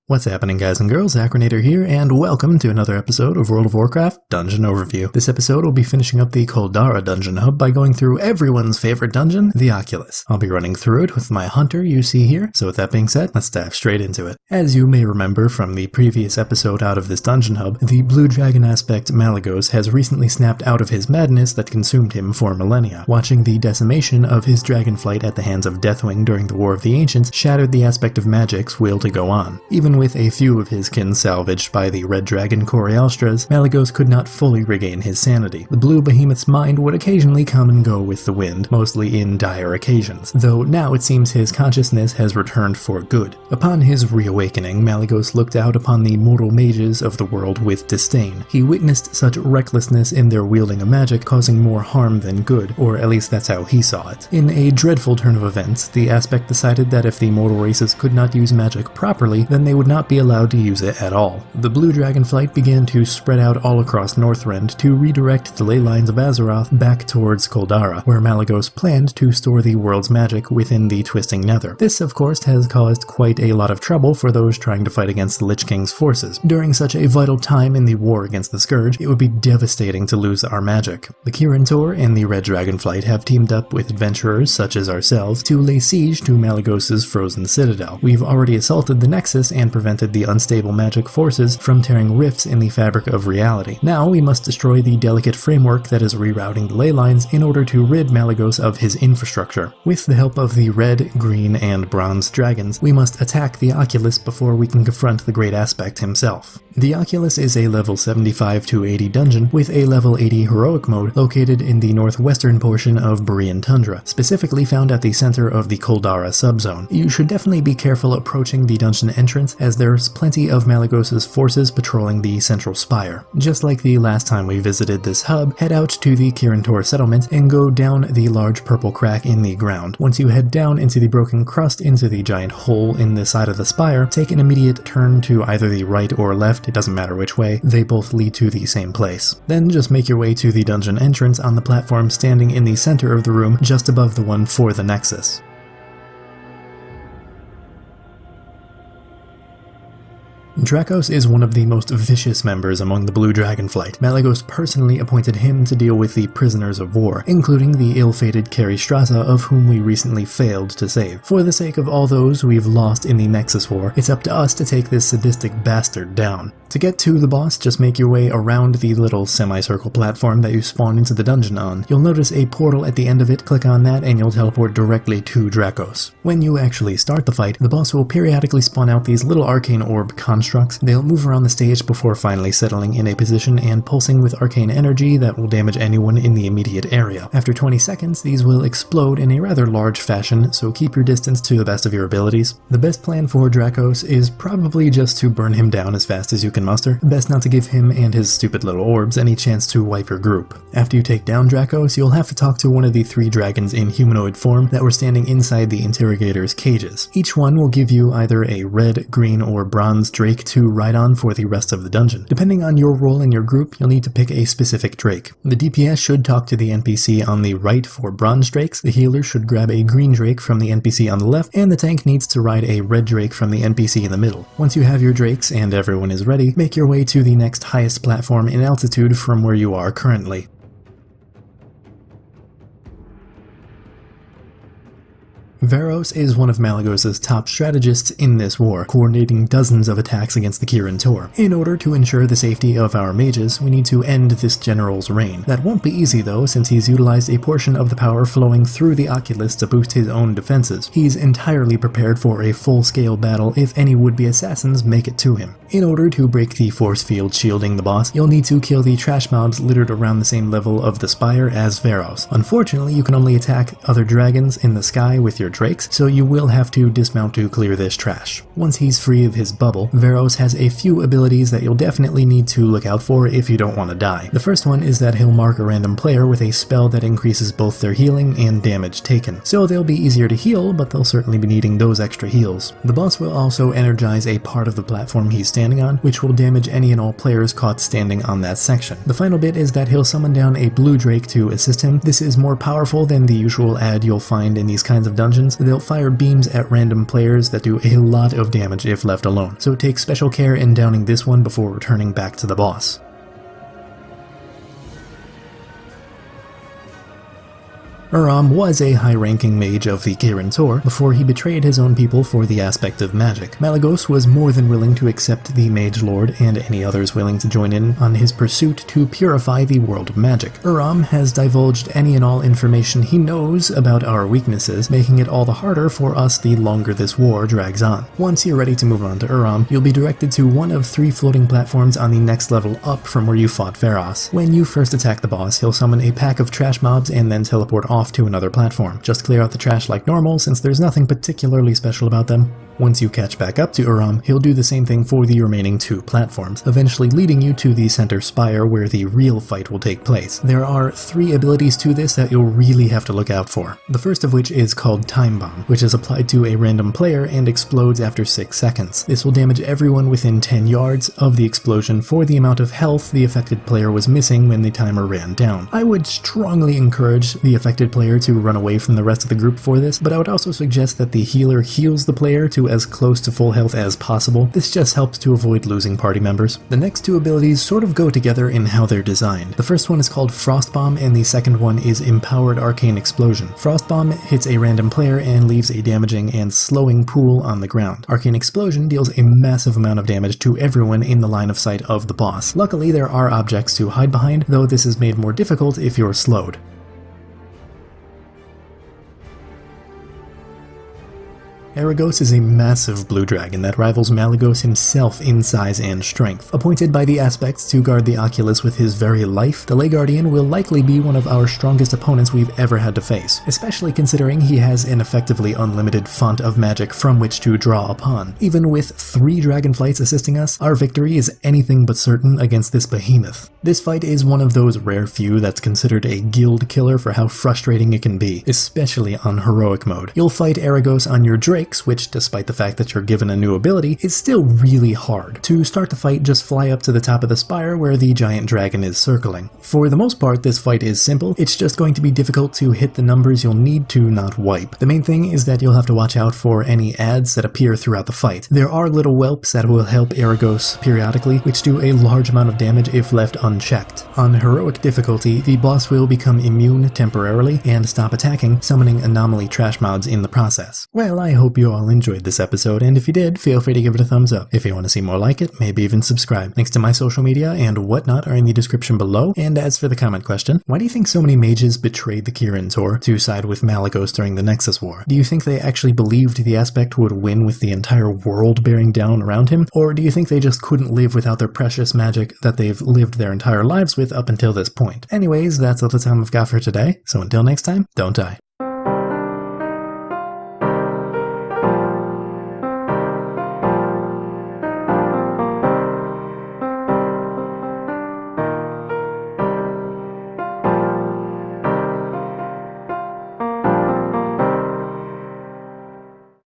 What's happening, guys and girls? Acrinator here, and welcome to another episode of World of Warcraft Dungeon Overview. This episode will be finishing up the Caldara dungeon hub by going through everyone's favorite dungeon, the Oculus. I'll be running through it with my hunter you see here, so with that being said, let's dive straight into it. As you may remember from the previous episode out of this dungeon hub, the blue dragon aspect Malygos has recently snapped out of his madness that consumed him for millennia. Watching the decimation of his dragonflight at the hands of Deathwing during the War of the Ancients shattered the aspect of magic's will to go on. Even with a few of his kin salvaged by the red dragon Corialstras, Malygos could not fully regain his sanity. The blue behemoth's mind would occasionally come and go with the wind, mostly in dire occasions, though now it seems his consciousness has returned for good. Upon his reawakening, Malygos looked out upon the mortal mages of the world with disdain. He witnessed such recklessness in their wielding of magic, causing more harm than good, or at least that's how he saw it. In a dreadful turn of events, the aspect decided that if the mortal races could not use magic properly, then they would not be allowed to use it at all. The blue dragonflight began to spread out all across Northrend to redirect the ley-lines of Azeroth back towards Caldara, where Malygos planned to store the world's magic within the Twisting Nether. This, of course, has caused quite a lot of trouble for those trying to fight against the Lich King's forces. During such a vital time in the war against the Scourge, it would be devastating to lose our magic. The Acrinator and the red dragonflight have teamed up with adventurers such as ourselves to lay siege to Malygos' frozen citadel. We've already assaulted the Nexus and prevented the unstable magic forces from tearing rifts in the fabric of reality. Now we must destroy the delicate framework that is rerouting the ley lines in order to rid Malygos of his infrastructure. With the help of the red, green, and bronze dragons, we must attack the Oculus before we can confront the Great Aspect himself. The Oculus is a level 75 to 80 dungeon with a level 80 heroic mode located in the northwestern portion of Borean Tundra, specifically found at the center of the Caldara subzone. You should definitely be careful approaching the dungeon entrance, as there's plenty of Malygos' forces patrolling the central spire. Just like the last time we visited this hub, head out to the Acrinator settlement and go down the large purple crack in the ground. Once you head down into the broken crust into the giant hole in the side of the spire, take an immediate turn to either the right or left, it doesn't matter which way, they both lead to the same place. Then just make your way to the dungeon entrance on the platform standing in the center of the room just above the one for the Nexus. Drakos is one of the most vicious members among the Blue Dragonflight. Malygos personally appointed him to deal with the prisoners of war, including the ill-fated Carrie Strasa, of whom we recently failed to save. For the sake of all those we've lost in the Nexus War, it's up to us to take this sadistic bastard down. To get to the boss, just make your way around the little semicircle platform that you spawn into the dungeon on. You'll notice a portal at the end of it, click on that and you'll teleport directly to Drakos. When you actually start the fight, the boss will periodically spawn out these little arcane orb constructs. They'll move around the stage before finally settling in a position and pulsing with arcane energy that will damage anyone in the immediate area. After 20 seconds, these will explode in a rather large fashion, so keep your distance to the best of your abilities. The best plan for Drakos is probably just to burn him down as fast as you can muster. Best not to give him and his stupid little orbs any chance to wipe your group. After you take down Drakos, you'll have to talk to one of the 3 dragons in humanoid form that were standing inside the interrogator's cages. Each one will give you either a red, green, or bronze drake to ride on for the rest of the dungeon. Depending on your role in your group, you'll need to pick a specific drake. The DPS should talk to the NPC on the right for bronze drakes, the healer should grab a green drake from the NPC on the left, and the tank needs to ride a red drake from the NPC in the middle. Once you have your drakes and everyone is ready, make your way to the next highest platform in altitude from where you are currently. Varos is one of Malygos' top strategists in this war, coordinating dozens of attacks against the Acrinator. In order to ensure the safety of our mages, we need to end this general's reign. That won't be easy though, since he's utilized a portion of the power flowing through the Oculus to boost his own defenses. He's entirely prepared for a full-scale battle if any would-be assassins make it to him. In order to break the force field shielding the boss, you'll need to kill the trash mobs littered around the same level of the spire as Varos. Unfortunately, you can only attack other dragons in the sky with your drakes, so you will have to dismount to clear this trash. Once he's free of his bubble, Varos has a few abilities that you'll definitely need to look out for if you don't want to die. The first one is that he'll mark a random player with a spell that increases both their healing and damage taken. So they'll be easier to heal, but they'll certainly be needing those extra heals. The boss will also energize a part of the platform he's standing on, which will damage any and all players caught standing on that section. The final bit is that he'll summon down a blue drake to assist him. This is more powerful than the usual ad you'll find in these kinds of dungeons, dungeons, they'll fire beams at random players that do a lot of damage if left alone, so take special care in downing this one before returning back to the boss. Urom was a high-ranking mage of the Kirin Tor before he betrayed his own people for the aspect of magic. Malygos was more than willing to accept the Mage-Lord and any others willing to join in on his pursuit to purify the world of magic. Urom has divulged any and all information he knows about our weaknesses, making it all the harder for us the longer this war drags on. Once you're ready to move on to Urom, you'll be directed to one of 3 floating platforms on the next level up from where you fought Varos. When you first attack the boss, he'll summon a pack of trash mobs and then teleport off to another platform. Just clear out the trash like normal, since there's nothing particularly special about them. Once you catch back up to Urom, he'll do the same thing for the remaining 2 platforms, eventually leading you to the center spire where the real fight will take place. There are 3 abilities to this that you'll really have to look out for. The first of which is called Time Bomb, which is applied to a random player and explodes after 6 seconds. This will damage everyone within 10 yards of the explosion for the amount of health the affected player was missing when the timer ran down. I would strongly encourage the affected player to run away from the rest of the group for this, but I would also suggest that the healer heals the player to as close to full health as possible. This just helps to avoid losing party members. The next 2 abilities sort of go together in how they're designed. The first one is called Frost Bomb and the second one is Empowered Arcane Explosion. Frost Bomb hits a random player and leaves a damaging and slowing pool on the ground. Arcane Explosion deals a massive amount of damage to everyone in the line of sight of the boss. Luckily, there are objects to hide behind, though this is made more difficult if you're slowed. Eregos is a massive blue dragon that rivals Malygos himself in size and strength. Appointed by the aspects to guard the Oculus with his very life, the Ley-Guardian will likely be one of our strongest opponents we've ever had to face, especially considering he has an effectively unlimited font of magic from which to draw upon. Even with 3 dragonflights assisting us, our victory is anything but certain against this behemoth. This fight is one of those rare few that's considered a guild killer for how frustrating it can be, especially on heroic mode. You'll fight Eregos on your Drake, which, despite the fact that you're given a new ability, is still really hard. To start the fight, just fly up to the top of the spire where the giant dragon is circling. For the most part, this fight is simple, it's just going to be difficult to hit the numbers you'll need to not wipe. The main thing is that you'll have to watch out for any ads that appear throughout the fight. There are little whelps that will help Eregos periodically, which do a large amount of damage if left unchecked. On heroic difficulty, the boss will become immune temporarily and stop attacking, summoning anomaly trash mobs in the process. Well, I hope you all enjoyed this episode, and if you did, feel free to give it a thumbs up. If you want to see more like it, maybe even subscribe. Links to my social media and whatnot are in the description below, and as for the comment question, why do you think so many mages betrayed the Kirin Tor to side with Malygos during the Nexus War? Do you think they actually believed the aspect would win with the entire world bearing down around him, or do you think they just couldn't live without their precious magic that they've lived their entire lives with up until this point? Anyways, that's all the time I've got for today, so until next time, don't die.